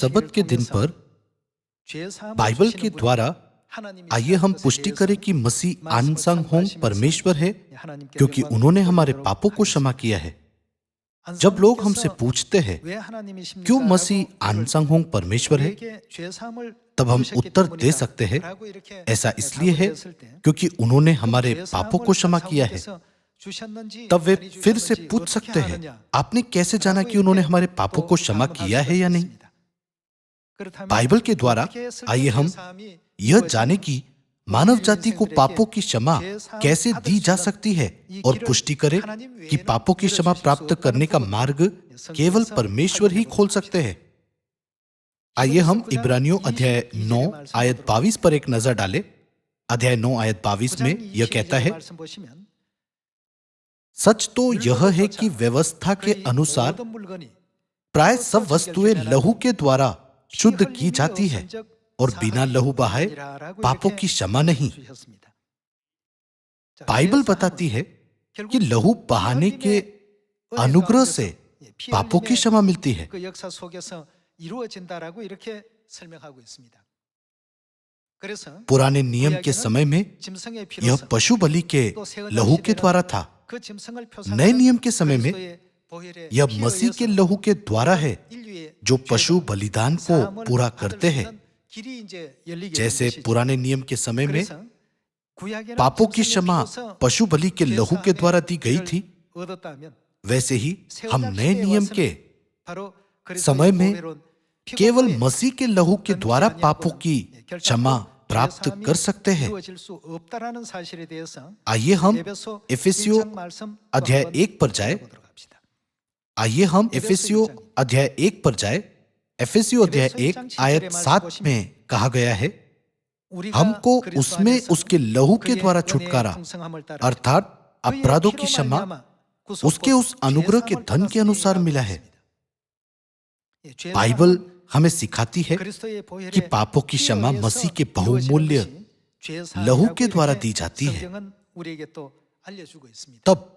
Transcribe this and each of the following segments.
सबत के दिन पर बाइबल के द्वारा आइए हम पुष्टि करें कि मसीह आनसंग होंग परमेश्वर है, क्योंकि उन्होंने हमारे पापों को क्षमा किया है। जब लोग हमसे पूछते हैं क्यों मसीह आनसंग होंग परमेश्वर है, तब हम उत्तर दे सकते हैं ऐसा इसलिए है क्योंकि उन्होंने हमारे पापों को क्षमा किया है। तब वे फिर से पूछ सकते हैं, आपने कैसे जाना कि उन्होंने हमारे पापों को क्षमा किया है या नहीं? बाइबल के द्वारा आइए हम यह जाने कि मानव जाति को पापों की क्षमा कैसे दी जा सकती है और पुष्टि करें कि पापों की क्षमा प्राप्त करने का मार्ग केवल परमेश्वर ही खोल सकते हैं। आइए हम इब्रानियों अध्याय 9 आयत 22 पर एक नजर डालें। अध्याय 9 आयत 22 में यह कहता है, सच तो यह है कि व्यवस्था के अनुसार प्राय सब वस्तुएं लहू के द्वारा शुद्ध की जाती है और बिना लहू बहाए पापों की क्षमा नहीं। बाइबल बताती है कि लहू बहाने के अनुग्रह से पापों की क्षमा मिलती है। पुराने नियम के समय में यह पशु बलि के लहू के द्वारा था। नए नियम के समय में यह मसीह के लहू के द्वारा है, जो पशु बलिदान को पूरा करते हैं। जैसे पुराने नियम के समय में पापों की क्षमा पशु बलि के लहू के द्वारा दी गई थी, वैसे ही हम नए नियम के समय में केवल मसीह के लहू के द्वारा पापों की क्षमा प्राप्त कर सकते हैं। आइए हम इफिसियों अध्याय 1 पर जाए। आइए हम इफिसियों अध्याय 1 पर जाए। इफिसियों अध्याय 1 आयत 7 में कहा गया है, हमको उसमें उसके लहू के द्वारा छुटकारा अर्थात अपराधों की क्षमा उसके उस अनुग्रह के धन के अनुसार मिला है। बाइबल हमें सिखाती है कि पापों की क्षमा मसीह के बहुमूल्य लहू के द्वारा दी जाती है। तब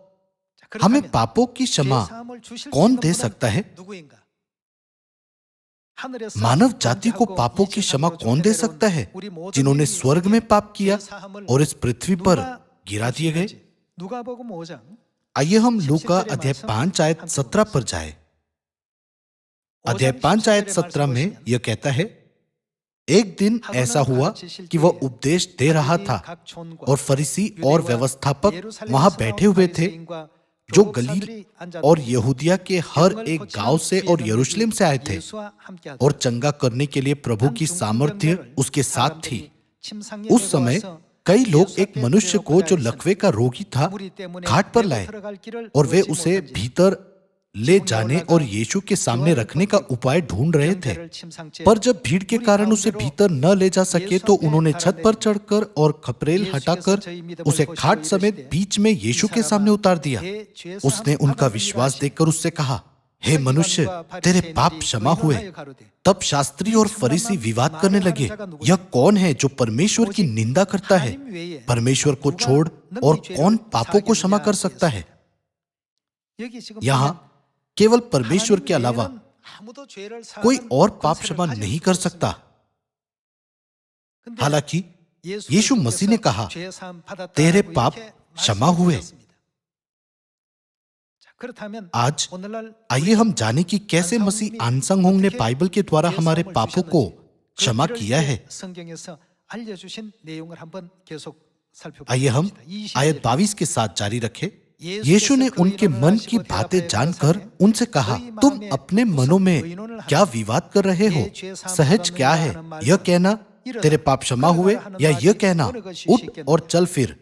हमें पापों की क्षमा कौन दे सकता है? मानव जाति को पापों की क्षमा कौन दे सकता है, जिन्होंने स्वर्ग में पाप किया और इस पृथ्वी पर गिरा दिए गए? आइए हम लूका अध्याय 5 आयत 17 पर जाए। अध्याय 5 आयत 17 में यह कहता है, एक दिन ऐसा हुआ कि वह उपदेश दे रहा था और फरीसी और व्यवस्थापक वहां बैठे हुए थे, जो गलील और यहूदिया के हर एक गांव से और यरूशलेम से आए थे, और चंगा करने के लिए प्रभु की सामर्थ्य उसके साथ थी। उस समय कई लोग एक मनुष्य को जो लकवे का रोगी था घाट पर लाए, और वे उसे भीतर ले जाने और यीशु के सामने रखने का उपाय ढूंढ रहे थे। पर जब भीड़ के कारण उसे भीतर न ले जा सके, तो उन्होंने छत पर चढ़कर और खपरेल हटाकर उसे खाट समेत बीच में यीशु के सामने उतार दिया। उसने उनका विश्वास देखकर उससे कहा, हे मनुष्य, तेरे पाप क्षमा हुए। तब शास्त्री और फरीसी विवाद करने लगे, यह कौन है जो परमेश्वर की निंदा करता है? परमेश्वर को छोड़ और कौन पापों को क्षमा कर सकता है? यहाँ केवल परमेश्वर के अलावा कोई और पाप क्षमा नहीं कर सकता। हालांकि यीशु मसीह ने कहा, तेरे पाप क्षमा हुए। आज आइए हम जाने कि कैसे मसीह आनसंग होंग ने बाइबल के द्वारा हमारे पापों को क्षमा किया है। आइए हम आयत 22 के साथ जारी रखें। यीशु ने उनके मन की बातें जानकर उनसे कहा, तुम अपने मनों में क्या विवाद कर रहे हो? सहज क्या है, यह कहना तेरे पाप क्षमा हुए, या यह कहना उठ और चल फिर?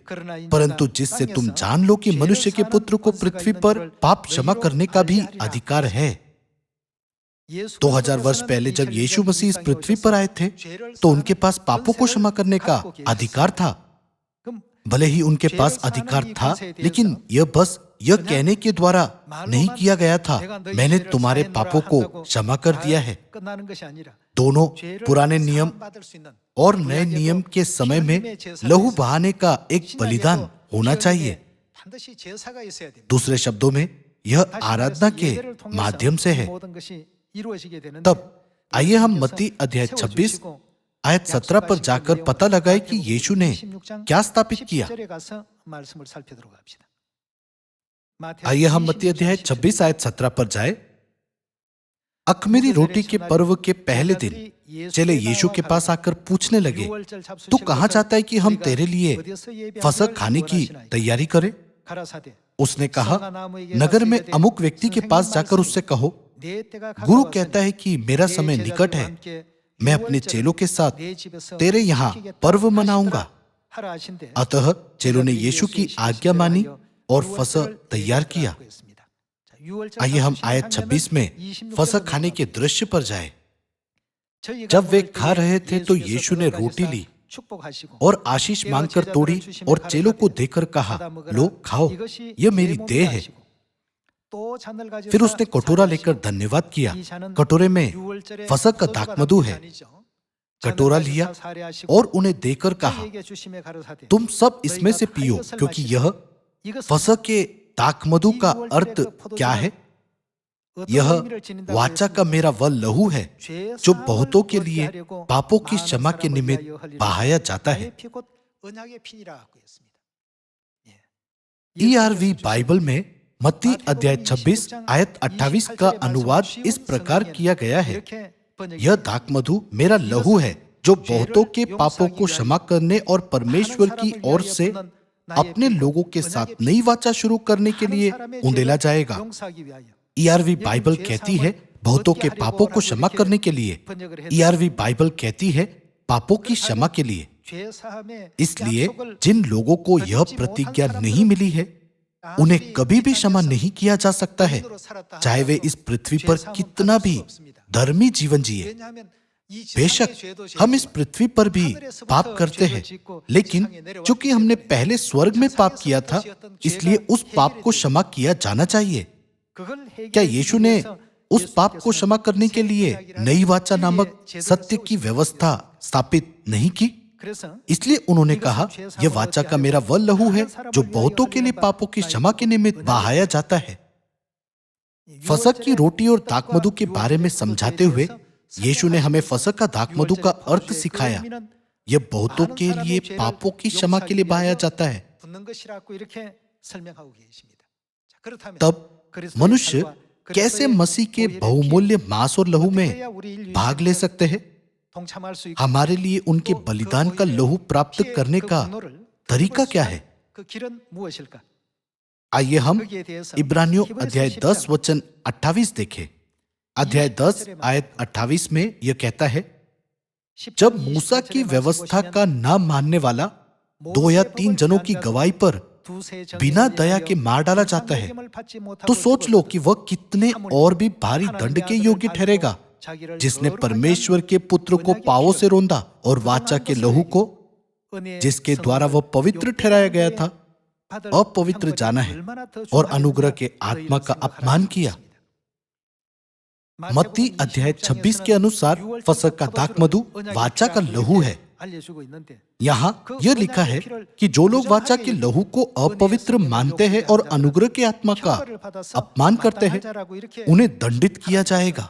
परंतु जिससे तुम जान लो कि मनुष्य के पुत्र को पृथ्वी पर पाप क्षमा करने का भी अधिकार है। 2000 वर्ष पहले जब यीशु मसीह इस पृथ्वी पर आए थे, तो उनके पास पापों को क्षमा करने का अधिकार था। भले ही उनके पास अधिकार था, लेकिन यह बस यह कहने के द्वारा नहीं किया गया था, मैंने तुम्हारे पापों को क्षमा कर दिया है। दोनों पुराने नियम और नए नियम के समय में लहू बहाने का एक बलिदान होना चाहिए। दूसरे शब्दों में, यह आराधना के माध्यम से है। तब आइए हम मत्ती अध्याय 26 आयत 17 पर जाकर पता लगाए कि यीशु ने क्या स्थापित किया। आइए हम मत्ती अध्याय 26 आयत 17 पर जाए। अख़मीरी रोटी के पर्व के पहले दिन चेले यीशु के पास आकर पूछने लगे, तू कहाँ चाहता है कि हम तेरे लिए फसह खाने की तैयारी करें? उसने कहा, नगर में अमुक व्यक्ति के पास जाकर उससे कहो, गुरु कहता है कि मेरा समय निकट है, मैं अपने चेलों के साथ तेरे यहाँ पर्व मनाऊंगा। अतः चेलों ने यीशु की आज्ञा मानी और फसह तैयार किया। आइए हम आयत 26 में फसह खाने के दृश्य पर जाए। जब वे खा रहे थे तो यीशु ने रोटी ली और आशीष मांगकर तोड़ी और चेलों को देकर कहा, लो खाओ, यह मेरी देह है। फिर उसने कटोरा लेकर धन्यवाद किया। कटोरे में फसह का दाखमधु है। कटोरा लिया और उन्हें देकर कहा, तुम सब इसमें से पियो, क्योंकि यह फसह के दाखमधु का अर्थ क्या है? यह वाचा का मेरा वह लहू है जो बहुतों के लिए पापों की क्षमा के निमित्त बहाया जाता है। ERV बाइबल में मत्ती अध्याय 26 आयत 28 का अनुवाद इस प्रकार किया गया है, यह दाखमधु मेरा लहू है जो बहुतों के पापों को क्षमा करने और परमेश्वर की ओर से अपने लोगों के साथ नई वाचा शुरू करने के लिए उंडेला जाएगा। ERV बाइबल कहती है बहुतों के पापों को क्षमा करने के लिए। ERV बाइबल कहती है पापों की क्षमा के लिए। इसलिए जिन लोगों को यह प्रतिज्ञा नहीं मिली है, उन्हें कभी भी क्षमा नहीं किया जा सकता है, चाहे वे इस पृथ्वी पर कितना भी धर्मी जीवन जिए। बेशक हम इस पृथ्वी पर भी पाप करते हैं, लेकिन चूंकि हमने पहले स्वर्ग में पाप किया था, इसलिए उस पाप को क्षमा किया जाना चाहिए। क्या यीशु ने उस पाप को क्षमा करने के लिए नई वाचा नामक सत्य की व्यवस्था स्थापित नहीं की? इसलिए उन्होंने कहा, यह वाचा का मेरा वह लहू है जो बहुतों के लिए पापों की क्षमा के निमित्त बहाया जाता है। फसह की रोटी और दाखमधु के बारे में समझाते हुए यीशु ने हमें फसह का दाखमधु का अर्थ सिखाया। यह बहुतों के लिए पापों की क्षमा के लिए बहाया जाता है। तब मनुष्य कैसे मसीह के बहुमूल्य मांस और लहू में भाग ले सकते हैं? हमारे लिए उनके बलिदान का लहू प्राप्त करने का तरीका क्या है? आइए हम इब्रानियों अध्याय 10 वचन 28 देखें। अध्याय 10 आयत 28 में यह कहता है, जब मूसा की व्यवस्था का ना मानने वाला 2 या 3 जनों की गवाही पर बिना दया के मार डाला जाता है, तो सोच लो कि वह कितने और भी भारी दंड के योग्य ठहरेगा, जिसने परमेश्वर के पुत्र को पांवों से रोंदा और वाचा के लहू को, जिसके द्वारा वह पवित्र ठहराया गया था, अपवित्र जाना है और अनुग्रह के आत्मा का अपमान किया। मत्ती अध्याय 26 के अनुसार फसह का दाखमधु वाचा का लहू है। यहाँ यह लिखा है कि जो लोग वाचा के लहू को अपवित्र मानते हैं और अनुग्रह के आत्मा का अपमान करते हैं, उन्हें दंडित किया जाएगा।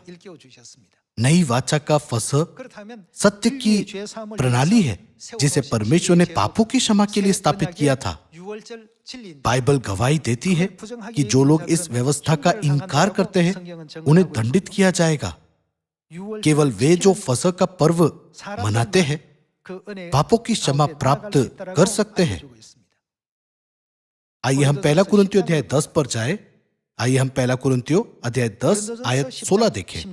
नई वाचा का फसह सत्य की प्रणाली है जिसे परमेश्वर ने पापों की क्षमा के लिए स्थापित किया था। बाइबल गवाही देती है कि जो लोग इस व्यवस्था का इनकार करते हैं, उन्हें दंडित किया जाएगा। केवल वे जो फसह का पर्व मनाते हैं, पापों की क्षमा प्राप्त कर सकते हैं। आइए हम पहला कुरिन्थियों अध्याय 10 पर जाए। आइए हम पहला कुरिन्थियों अध्याय 10 आयत 16 देखें।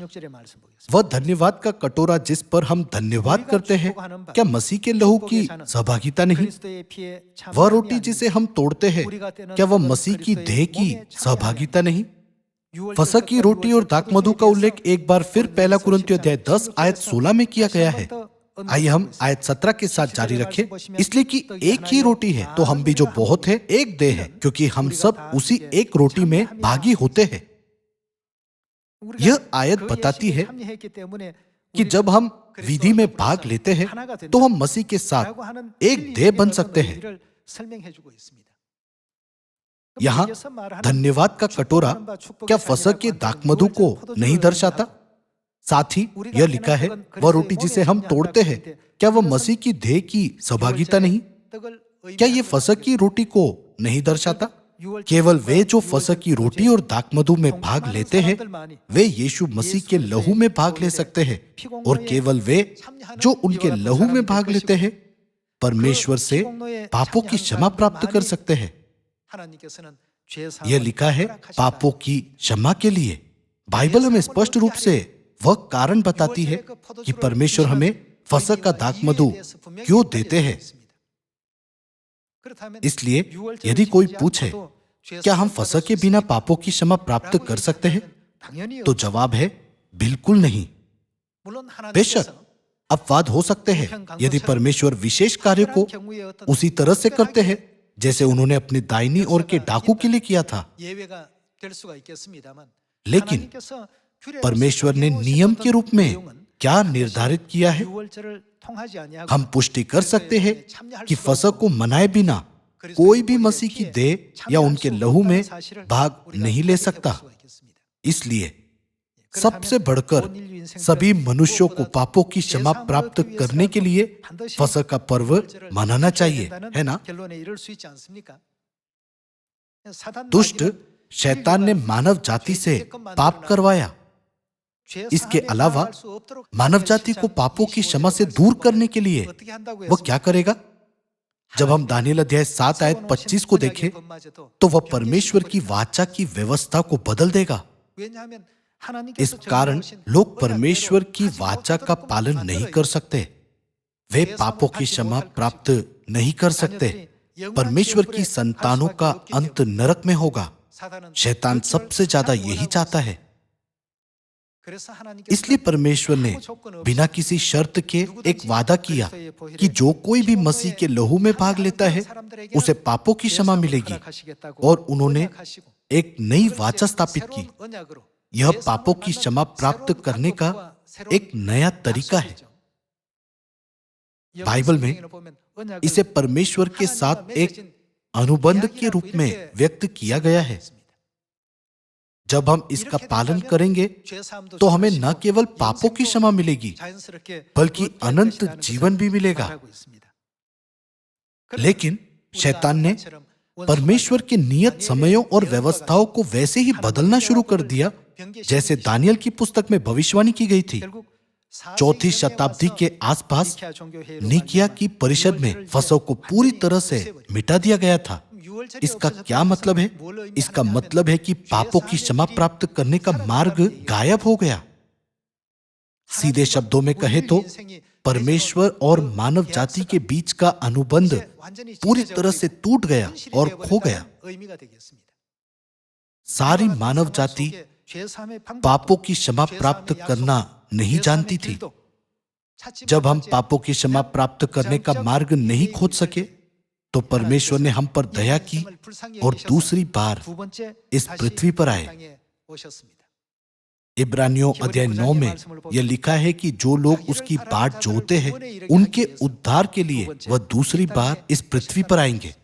वह धन्यवाद का कटोरा जिस पर हम धन्यवाद करते हैं, क्या मसीह के लहू की सहभागिता नहीं? वह रोटी जिसे हम तोड़ते हैं, क्या वह मसीह की देह की सहभागिता नहीं? फसह की रोटी और दाखमधु का उल्लेख एक बार फिर पहला कुरिन्थियों अध्याय 10 आयत 16 में किया गया है। आइए हम आयत 17 के साथ जारी रखें। इसलिए कि एक ही रोटी है तो हम भी जो बहुत है एक देह है, क्योंकि हम सब उसी एक रोटी में भागी होते हैं। यह आयत बताती है कि जब हम विधि में भाग लेते हैं तो हम मसीह के साथ एक देह बन सकते हैं। यहाँ धन्यवाद का कटोरा क्या फसह के दाखमधु को नहीं दर्शाता? साथ ही यह लिखा है, वह रोटी जिसे हम तोड़ते हैं, क्या वह मसीह की देह की सहभागिता नहीं? क्या ये फसह की रोटी को नहीं दर्शाता? केवल वे जो फसह की रोटी और दाखमधु में भाग लेते हैं, वे यीशु मसीह के लहू में भाग ले सकते हैं, और केवल वे जो उनके लहू में भाग लेते हैं, परमेश्वर से पापों की क्षमा प्राप्त कर सकते हैं। यह लिखा है, पापों की क्षमा के लिए। बाइबल हमें स्पष्ट रूप से वह कारण बताती है कि परमेश्वर हमें फसह का दाखमधु क्यों देते हैं। इसलिए यदि कोई पूछे, क्या हम फसह के बिना पापों की क्षमा प्राप्त कर सकते हैं, तो जवाब है, बिल्कुल नहीं। बेशक अपवाद हो सकते हैं यदि परमेश्वर विशेष कार्य को उसी तरह से करते हैं जैसे उन्होंने अपनी दाहिनी ओर के डाकू के लिए किया था। लेकिन परमेश्वर ने नियम के रूप में क्या निर्धारित किया है? हम पुष्टि कर सकते हैं कि फसह को मनाए बिना कोई भी मसीह की देह या उनके लहू में भाग नहीं ले सकता। इसलिए सबसे बढ़कर सभी मनुष्यों को पापों की क्षमा प्राप्त करने के लिए फसह का पर्व मनाना चाहिए, है ना? दुष्ट शैतान ने मानव जाति से पाप करवाया। इसके अलावा मानव जाति को पापों की क्षमा से दूर करने के लिए वह क्या करेगा? जब हम दानियेल अध्याय 7 आयत 25 को देखें, तो वह परमेश्वर की वाचा की व्यवस्था को बदल देगा। इस कारण लोग परमेश्वर की वाचा का पालन नहीं कर सकते। वे पापों की क्षमा प्राप्त नहीं कर सकते। परमेश्वर की संतानों का अंत नरक में होगा। शैतान सबसे ज्यादा यही चाहता है। इसलिए परमेश्वर ने बिना किसी शर्त के एक वादा किया कि जो कोई भी मसीह के लहू में भाग लेता है, उसे पापों की क्षमा मिलेगी, और उन्होंने एक नई वाचा स्थापित की। यह पापों की क्षमा प्राप्त करने का एक नया तरीका है। बाइबल में इसे परमेश्वर के साथ एक अनुबंध के रूप में व्यक्त किया गया है। जब हम इसका पालन करेंगे तो हमें न केवल पापों की क्षमा मिलेगी, बल्कि अनंत जीवन भी मिलेगा। लेकिन शैतान ने परमेश्वर के नियत समयों और व्यवस्थाओं को वैसे ही बदलना शुरू कर दिया जैसे दानियेल की पुस्तक में भविष्यवाणी की गई थी। 4वीं शताब्दी के आसपास निकिया की परिषद में फसह को पूरी तरह से मिटा दिया गया था। इसका क्या मतलब है? इसका मतलब है कि पापों की क्षमा प्राप्त करने का मार्ग गायब हो गया। सीधे शब्दों में कहे तो परमेश्वर और मानव जाति के बीच का अनुबंध पूरी तरह से टूट गया और खो गया। सारी मानव जाति पापों की क्षमा प्राप्त करना नहीं जानती थी। जब हम पापों की क्षमा प्राप्त करने का मार्ग नहीं खोज सके, तो परमेश्वर ने हम पर दया की और दूसरी बार इस पृथ्वी पर आए। इब्रानियों अध्याय 9 में यह लिखा है कि जो लोग उसकी बाट जोहते हैं, उनके उद्धार के लिए वह दूसरी बार इस पृथ्वी पर आएंगे।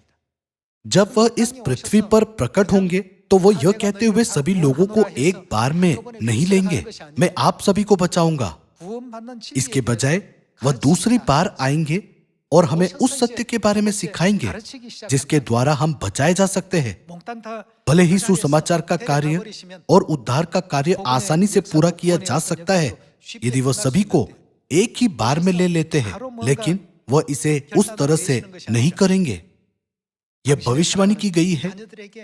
जब वह इस पृथ्वी पर प्रकट होंगे, तो वो यह कहते हुए सभी लोगों को एक बार में नहीं लेंगे, मैं आप सभी को बचाऊंगा। इसके बजाय वह दूसरी बार आएंगे और हमें उस सत्य के बारे में सिखाएंगे जिसके द्वारा हम बचाए जा सकते हैं। भले ही सुसमाचार का कार्य और उद्धार का कार्य आसानी से पूरा किया जा सकता है यदि वह सभी को एक ही बार में ले लेते हैं, लेकिन वह इसे उस तरह से नहीं करेंगे। यह भविष्यवाणी की गई है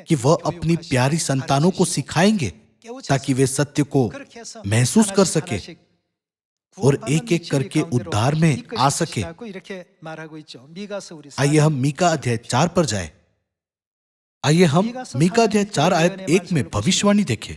कि वह अपनी प्यारी संतानों को सिखाएंगे ताकि वे सत्य को महसूस कर सके और एक एक करके उद्धार में आ सके। आइए हम मीका अध्याय 4 पर जाएं। आइए हम मीका अध्याय 4 आयत 1 में भविष्यवाणी देखें।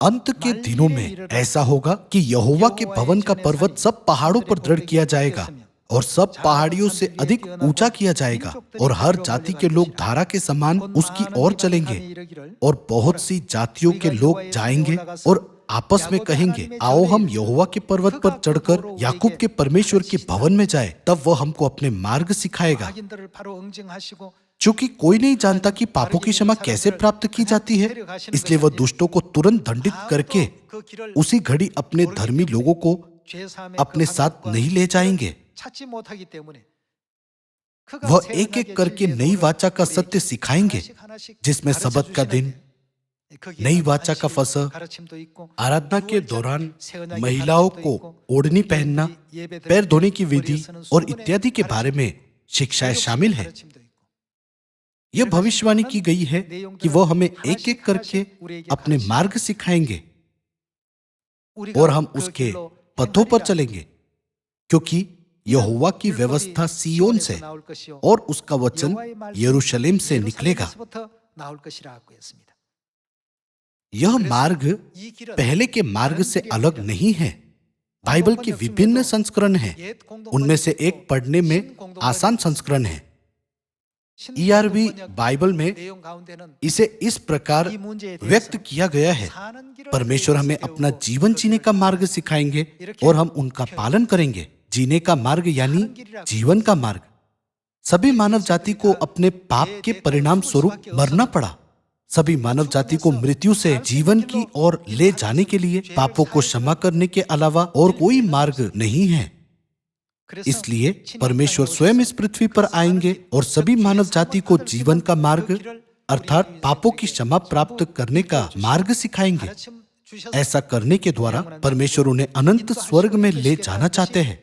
अंत के दिनों में ऐसा होगा कि यहोवा के भवन का पर्वत सब पहाड़ों पर दृढ़ किया जाएगा और सब पहाड़ियों से अधिक ऊंचा किया जाएगा, और हर जाति के लोग धारा के समान उसकी ओर चलेंगे। और बहुत सी जातियों के लोग जाएंगे और आपस में कहेंगे, आओ हम यहोवा के पर्वत पर चढ़कर याकूब के परमेश्वर के भवन में जाए, तब वह हमको अपने मार्ग सिखाएगा। चूंकि कोई नहीं जानता कि पापों की क्षमा कैसे प्राप्त की जाती है, इसलिए वह दुष्टों को तुरंत दंडित करके उसी घड़ी अपने धर्मी लोगों को अपने साथ नहीं ले जाएंगे। वह एक एक करके नई वाचा का सत्य सिखाएंगे, जिसमें सबत का दिन, नई वाचा का फसह, आराधना के दौरान महिलाओं को ओढ़नी पहनना, पैर धोने की विधि और इत्यादि के बारे में शिक्षाएं शामिल है। यह भविष्यवाणी की गई है कि वह हमें एक एक करके अपने मार्ग सिखाएंगे और हम उसके पथों पर चलेंगे, क्योंकि यहोवा की व्यवस्था सियोन से और उसका वचन यरूशलेम से निकलेगा। यह मार्ग पहले के मार्ग से अलग नहीं है। बाइबल के विभिन्न संस्करण हैं। उनमें से एक पढ़ने में आसान संस्करण है। ERV बाइबल में इसे इस प्रकार व्यक्त किया गया है, परमेश्वर हमें अपना जीवन जीने का मार्ग सिखाएंगे और हम उनका पालन करेंगे। जीने का मार्ग यानी जीवन का मार्ग। सभी मानव जाति को अपने पाप के परिणाम स्वरूप मरना पड़ा। सभी मानव जाति को मृत्यु से जीवन की ओर ले जाने के लिए पापों को क्षमा करने के अलावा और कोई मार्ग नहीं है। इसलिए परमेश्वर स्वयं इस पृथ्वी पर आएंगे और सभी मानव जाति को जीवन का मार्ग अर्थात पापों की क्षमा प्राप्त करने का मार्ग सिखाएंगे। ऐसा करने के द्वारा परमेश्वर उन्हें अनंत स्वर्ग में ले जाना चाहते हैं।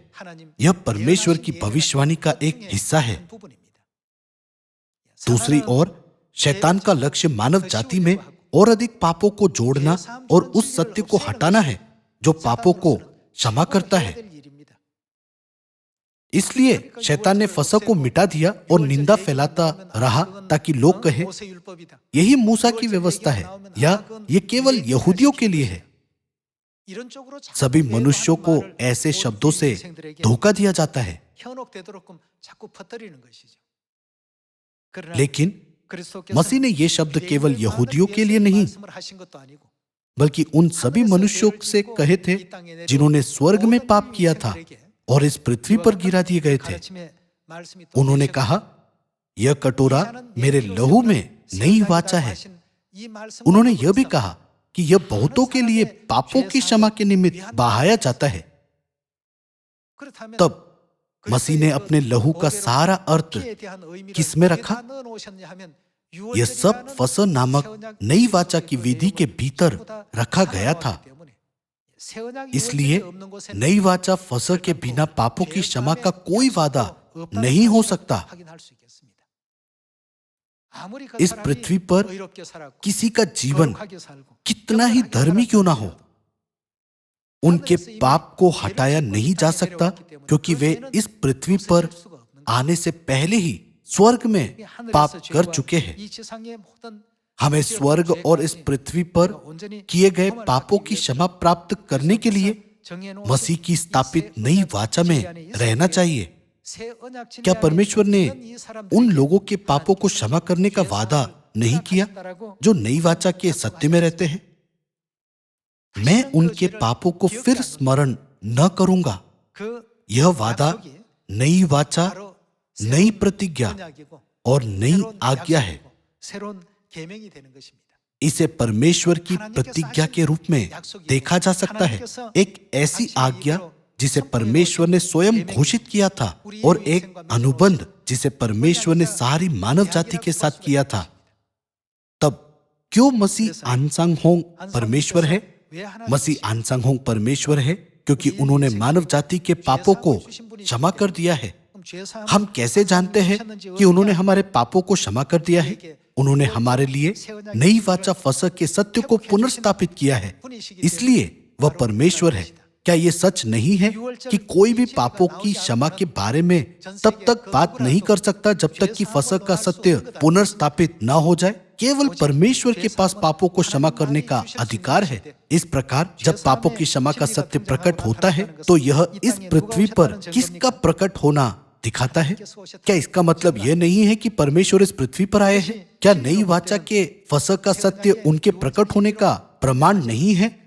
यह परमेश्वर की भविष्यवाणी का एक हिस्सा है। दूसरी ओर शैतान का लक्ष्य मानव जाति में और अधिक पापों को जोड़ना और उस सत्य को हटाना है जो पापों को क्षमा करता है। इसलिए शैतान ने फसह को मिटा दिया और निंदा फैलाता रहा ताकि लोग कहें यही मूसा की व्यवस्था है या ये केवल यहूदियों के लिए है। सभी मनुष्यों को ऐसे शब्दों से धोखा दिया जाता है। लेकिन मसीह ने ये शब्द केवल यहूदियों के लिए नहीं बल्कि उन सभी मनुष्यों से कहे थे जिन्होंने स्वर्ग में पाप किया था और इस पृथ्वी पर गिरा दिए गए थे। उन्होंने कहा यह कटोरा मेरे लहू में नई वाचा है। उन्होंने यह भी कहा कि यह बहुतों के लिए पापों की क्षमा के निमित्त बहाया जाता है। तब मसीह ने अपने लहू का सारा अर्थ किसमें रखा? यह सब फसह नामक नई वाचा की विधि के भीतर रखा गया था। इसलिए नई वाचा फसह के बिना पापों की क्षमा का कोई वादा नहीं हो सकता। इस पृथ्वी पर किसी का जीवन कितना ही धर्मी क्यों ना हो, उनके पाप को हटाया नहीं जा सकता, क्योंकि वे इस पृथ्वी पर आने से पहले ही स्वर्ग में पाप कर चुके हैं। हमें स्वर्ग और इस पृथ्वी पर किए गए पापों की क्षमा प्राप्त करने के लिए मसीह की स्थापित नई वाचा में रहना चाहिए। क्या परमेश्वर ने उन लोगों के पापों को क्षमा करने का वादा नहीं किया जो नई वाचा के सत्य में रहते हैं? मैं उनके पापों को फिर स्मरण न करूंगा। यह वादा नई वाचा, नई प्रतिज्ञा और नई आज्ञा है। इसे परमेश्वर की प्रतिज्ञा के रूप में देखा जा सकता है। एक ऐसी आज्ञा जिसे परमेश्वर ने स्वयं घोषित किया था और एक अनुबंध जिसे परमेश्वर ने सारी मानव जाति के साथ किया था। तब क्यों मसीह आनसांग होंग परमेश्वर है? मसीह आनसांग होंग परमेश्वर है क्योंकि उन्होंने मानव जाति के पापों को क्षमा कर दिया है। हम कैसे जानते हैं कि उन्होंने हमारे पापों को क्षमा कर दिया है? उन्होंने हमारे लिए नई वाचा फसह के सत्य को पुनर्स्थापित किया है, इसलिए वह परमेश्वर है। क्या यह सच नहीं है कि कोई भी पापों की क्षमा के बारे में तब तक बात नहीं कर सकता जब तक कि फसह का सत्य पुनर्स्थापित न हो जाए? केवल परमेश्वर के पास पापों को क्षमा करने का अधिकार है। इस प्रकार जब पापों की क्षमा का सत्य प्रकट होता है तो यह इस पृथ्वी पर किसका प्रकट होना दिखाता है? क्या इसका मतलब यह नहीं है कि परमेश्वर इस पृथ्वी पर आए हैं? क्या नई वाचा के फसह का सत्य उनके प्रकट होने का प्रमाण नहीं है?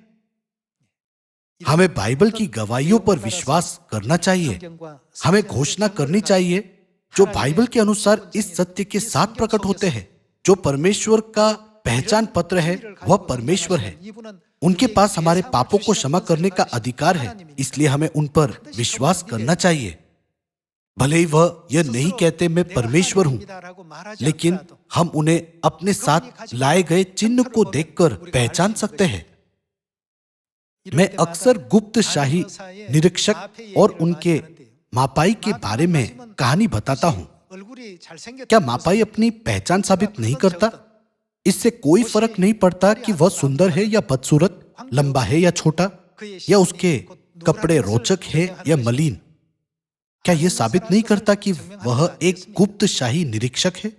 हमें बाइबल की गवाहियों पर विश्वास करना चाहिए। हमें घोषणा करनी चाहिए जो बाइबल के अनुसार इस सत्य के साथ प्रकट होते हैं। जो परमेश्वर का पहचान पत्र है वह परमेश्वर है। उनके पास हमारे पापों को क्षमा करने का अधिकार है, इसलिए हमें उन पर विश्वास करना चाहिए। भले ही वह यह नहीं कहते मैं परमेश्वर हूं, लेकिन हम उन्हें अपने साथ लाए गए चिन्ह को देखकर पहचान सकते हैं। मैं अक्सर गुप्त शाही निरीक्षक और उनके मापाई के बारे में कहानी बताता हूं। क्या मापाई अपनी पहचान साबित नहीं करता? इससे कोई फर्क नहीं पड़ता कि वह सुंदर है या बदसूरत, लंबा है या छोटा, या उसके कपड़े रोचक है या मलिन। क्या यह साबित नहीं करता कि वह एक गुप्त शाही निरीक्षक है?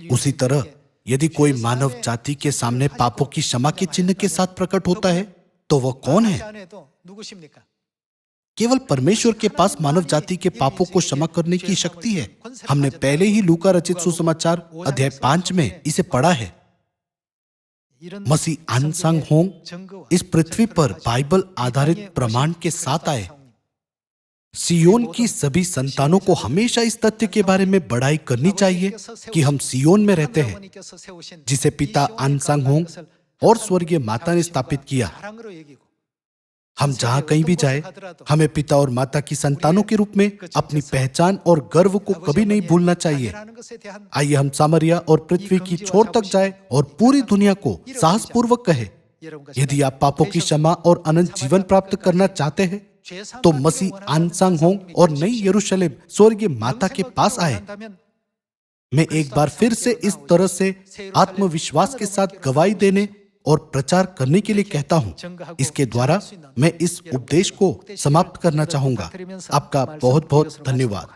उसी तरह यदि कोई मानव जाति के सामने पापों की क्षमा के चिन्ह के साथ प्रकट होता है तो वह कौन है? केवल परमेश्वर के पास मानव जाति के पापों को क्षमा करने की शक्ति है। हमने पहले ही लूका रचित सुसमाचार अध्याय 5 में इसे पढ़ा है। मसीह अनसंग होंग इस पृथ्वी पर बाइबल आधारित प्रमाण के साथ आए। सियोन की सभी संतानों को हमेशा इस तथ्य के बारे में बड़ाई करनी चाहिए कि हम सियोन में रहते हैं, जिसे पिता अनसंग होंग और स्वर्गीय माता ने स्थापित किया। हम जहां कहीं भी जाए, हमें पिता और माता की संतानों के रूप में अपनी पहचान और गर्व को कभी नहीं भूलना चाहिए। आइए हम सामरिया और पृथ्वी की छोर तक जाए और पूरी दुनिया को साहसपूर्वक कहे, यदि आप पापों की क्षमा और अनंत जीवन प्राप्त करना चाहते हैं तो मसीह अनसंग होंग और नई यरूशलेम स्वर्गीय माता के पास आए। मैं एक बार फिर से इस तरह से आत्मविश्वास के साथ गवाही देने और प्रचार करने के लिए कहता हूं। इसके द्वारा मैं इस उपदेश को समाप्त करना चाहूंगा। आपका बहुत बहुत धन्यवाद।